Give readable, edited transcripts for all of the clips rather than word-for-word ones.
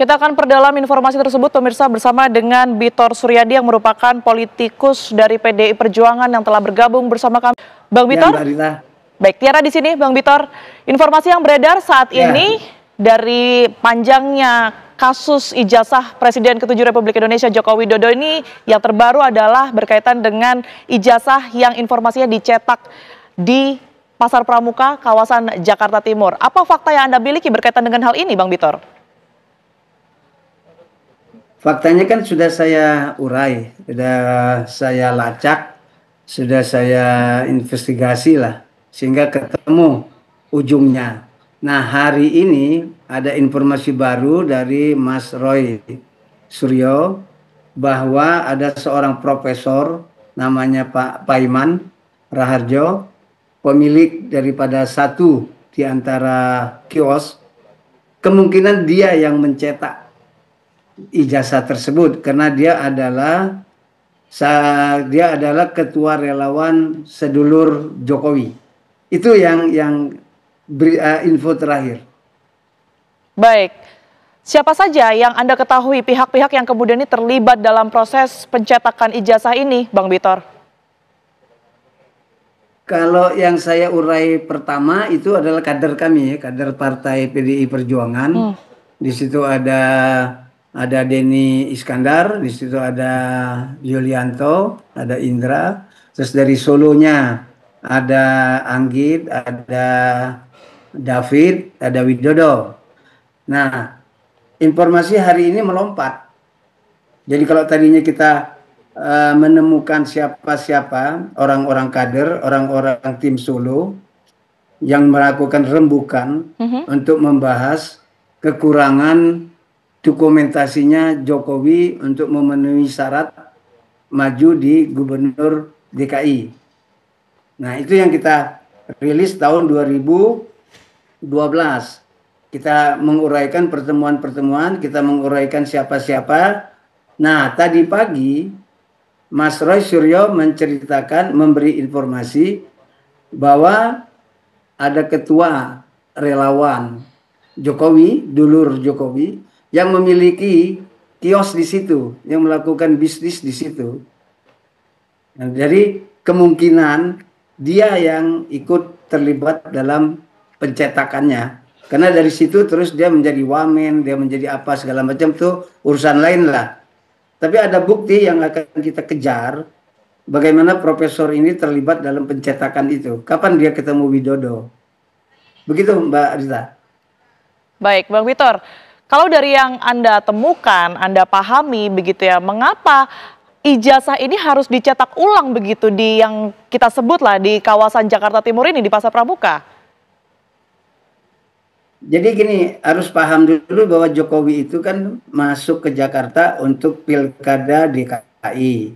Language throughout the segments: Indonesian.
Kita akan perdalam informasi tersebut pemirsa bersama dengan Bitor Suryadi yang merupakan politikus dari PDI Perjuangan yang telah bergabung bersama kami. Bang Bitor? Ya, Mbak Rita. Baik, Tiara di sini, Bang Bitor. Informasi yang beredar saat ini dari panjangnya kasus ijazah Presiden ke-7 Republik Indonesia Joko Widodo ini, yang terbaru adalah berkaitan dengan ijazah yang informasinya dicetak di Pasar Pramuka, kawasan Jakarta Timur. Apa fakta yang Anda miliki berkaitan dengan hal ini, Bang Bitor? Faktanya kan sudah saya urai, sudah saya lacak, sudah saya investigasi lah, sehingga ketemu ujungnya. Nah, hari ini ada informasi baru dari Mas Roy Suryo bahwa ada seorang profesor namanya Pak Paiman Raharjo, pemilik daripada satu di antara kios, kemungkinan dia yang mencetak ijazah tersebut karena dia adalah ketua relawan sedulur Jokowi. Itu yang info terakhir. Baik. Siapa saja yang Anda ketahui pihak-pihak yang kemudian ini terlibat dalam proses pencetakan ijazah ini, Bang Bitor? Kalau yang saya urai pertama itu adalah kader kami, kader Partai PDI Perjuangan. Di situ ada Denny Iskandar, di situ ada Yulianto, ada Indra, terus dari Solonya ada Anggit, ada David, ada Widodo. Nah, informasi hari ini melompat. Jadi kalau tadinya kita menemukan siapa-siapa orang-orang kader, orang-orang tim Solo yang melakukan rembukan untuk membahas kekurangan dokumentasinya Jokowi untuk memenuhi syarat maju di gubernur DKI. Nah, itu yang kita rilis tahun 2012. Kita menguraikan pertemuan-pertemuan, kita menguraikan siapa-siapa. Nah, tadi pagi Mas Roy Suryo menceritakan, memberi informasi bahwa ada ketua relawan Jokowi, dulur Jokowi, yang memiliki kios di situ, yang melakukan bisnis di situ. Nah, jadi kemungkinan dia yang ikut terlibat dalam pencetakannya. Karena dari situ terus dia menjadi wamen, dia menjadi apa segala macam, tuh urusan lain lah. Tapi ada bukti yang akan kita kejar, bagaimana profesor ini terlibat dalam pencetakan itu. Kapan dia ketemu Widodo? Begitu Mbak Rita. Baik, Bang Bitor. Kalau dari yang Anda temukan, Anda pahami begitu ya, mengapa ijazah ini harus dicetak ulang begitu di yang kita sebutlah di kawasan Jakarta Timur ini, di Pasar Pramuka? Jadi gini, harus paham dulu bahwa Jokowi itu kan masuk ke Jakarta untuk pilkada DKI.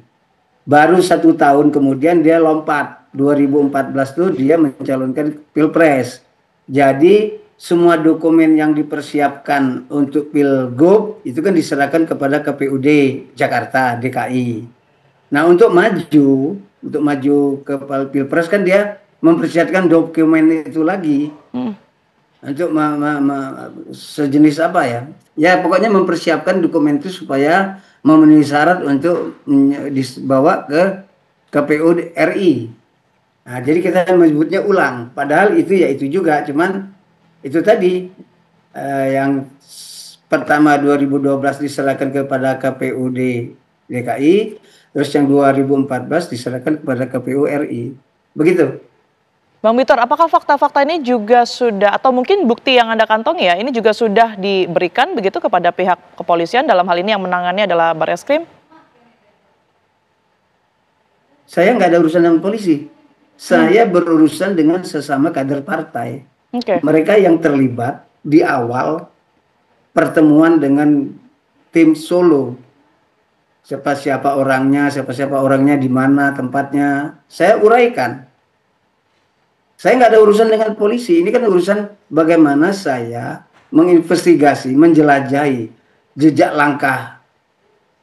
Baru 1 tahun kemudian dia lompat, 2014 tuh dia mencalonkan pilpres. Jadi semua dokumen yang dipersiapkan untuk Pilgub itu kan diserahkan kepada KPUD Jakarta DKI. Nah, untuk maju ke Pilpres kan dia mempersiapkan dokumen itu lagi. Untuk sejenis apa ya? Ya pokoknya mempersiapkan dokumen itu supaya memenuhi syarat untuk dibawa ke KPU RI. Nah, jadi kita menyebutnya ulang. Padahal itu ya itu juga, cuman itu tadi yang pertama 2012 diserahkan kepada KPUD DKI, terus yang 2014 diserahkan kepada KPU RI. Begitu. Bang Bitor, apakah fakta-fakta ini juga sudah, atau mungkin bukti yang Anda kantongi ya, ini juga sudah diberikan begitu kepada pihak kepolisian, dalam hal ini yang menangannya adalah Barreskrim? Saya nggak ada urusan dengan polisi. Saya berurusan dengan sesama kader partai. Mereka yang terlibat di awal pertemuan dengan tim Solo. Siapa-siapa orangnya, di mana tempatnya. Saya uraikan. Saya nggak ada urusan dengan polisi. Ini kan urusan bagaimana saya menginvestigasi, menjelajahi jejak langkah.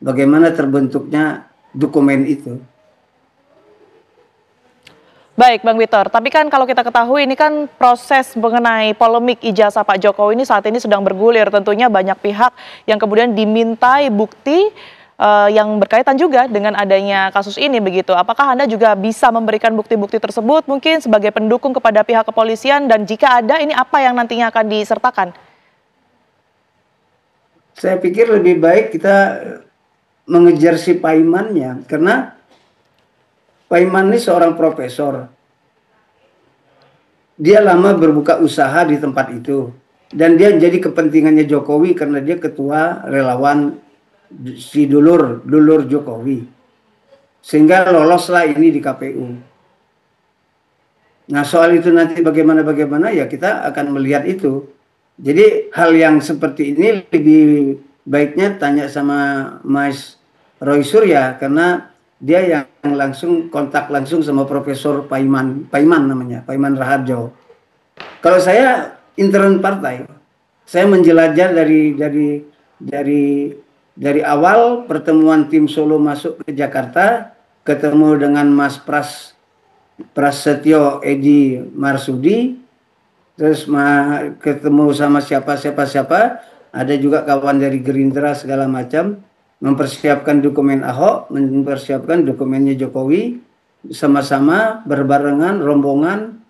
Bagaimana terbentuknya dokumen itu. Baik, Bang Witor. Tapi kan kalau kita ketahui ini kan proses mengenai polemik ijazah Pak Jokowi ini saat ini sedang bergulir. Tentunya banyak pihak yang kemudian dimintai bukti yang berkaitan juga dengan adanya kasus ini begitu. Apakah Anda juga bisa memberikan bukti-bukti tersebut mungkin sebagai pendukung kepada pihak kepolisian dan jika ada ini apa yang nantinya akan disertakan? Saya pikir lebih baik kita mengejar si Paimannya, karena Paiman ini seorang profesor. Dia lama berbuka usaha di tempat itu. Dan dia jadi kepentingannya Jokowi karena dia ketua relawan si dulur Jokowi. Sehingga loloslah ini di KPU. Nah, soal itu nanti bagaimana ya kita akan melihat itu. Jadi hal yang seperti ini lebih baiknya tanya sama Mas Roy Surya, karena dia yang langsung kontak langsung sama Profesor Paiman namanya, Paiman Raharjo. Kalau saya intern partai, saya menjelajah dari awal pertemuan tim Solo masuk ke Jakarta, ketemu dengan Mas Prasetyo Edi Marsudi, terus ketemu sama siapa, ada juga kawan dari Gerindra segala macam, mempersiapkan dokumen Ahok, mempersiapkan dokumennya Jokowi, sama-sama berbarengan rombongan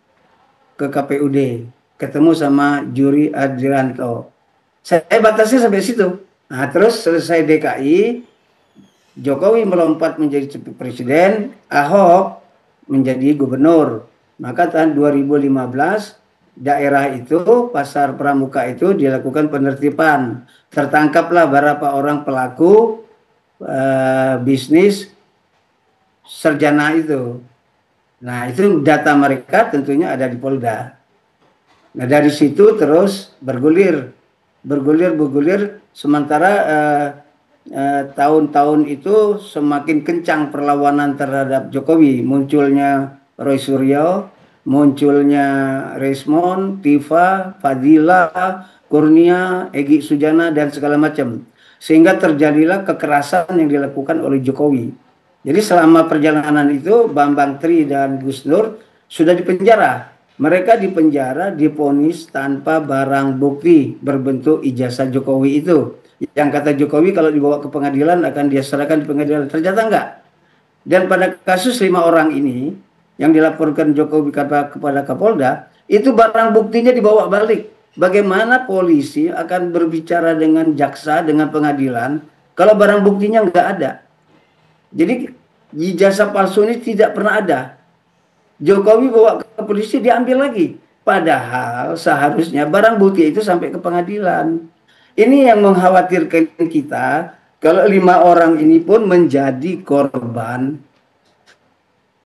ke KPUD, ketemu sama Juri Adrianto. Saya batasnya sampai situ. Nah, terus selesai DKI, Jokowi melompat menjadi presiden, Ahok menjadi gubernur. Maka tahun 2015 daerah itu, Pasar Pramuka itu dilakukan penertiban. Tertangkaplah beberapa orang pelaku bisnis sarjana itu. Nah, itu data mereka tentunya ada di Polda. Nah, dari situ terus bergulir. Sementara tahun-tahun itu semakin kencang perlawanan terhadap Jokowi. Munculnya Roy Suryo, munculnya Resmond, Tifa, Fadila, Kurnia, Egy Sujana, dan segala macam. Sehingga terjadilah kekerasan yang dilakukan oleh Jokowi. Jadi selama perjalanan itu Bambang Tri dan Gus Nur sudah dipenjara. Mereka dipenjara, divonis tanpa barang bukti berbentuk ijazah Jokowi itu. Yang kata Jokowi kalau dibawa ke pengadilan akan dia serahkan di pengadilan. Ternyata enggak. Dan pada kasus 5 orang ini yang dilaporkan Jokowi kepada Kapolda, itu barang buktinya dibawa balik. Bagaimana polisi akan berbicara dengan jaksa, dengan pengadilan, kalau barang buktinya nggak ada. Jadi ijazah palsu ini tidak pernah ada. Jokowi bawa ke polisi, diambil lagi. Padahal seharusnya barang bukti itu sampai ke pengadilan. Ini yang mengkhawatirkan kita, kalau 5 orang ini pun menjadi korban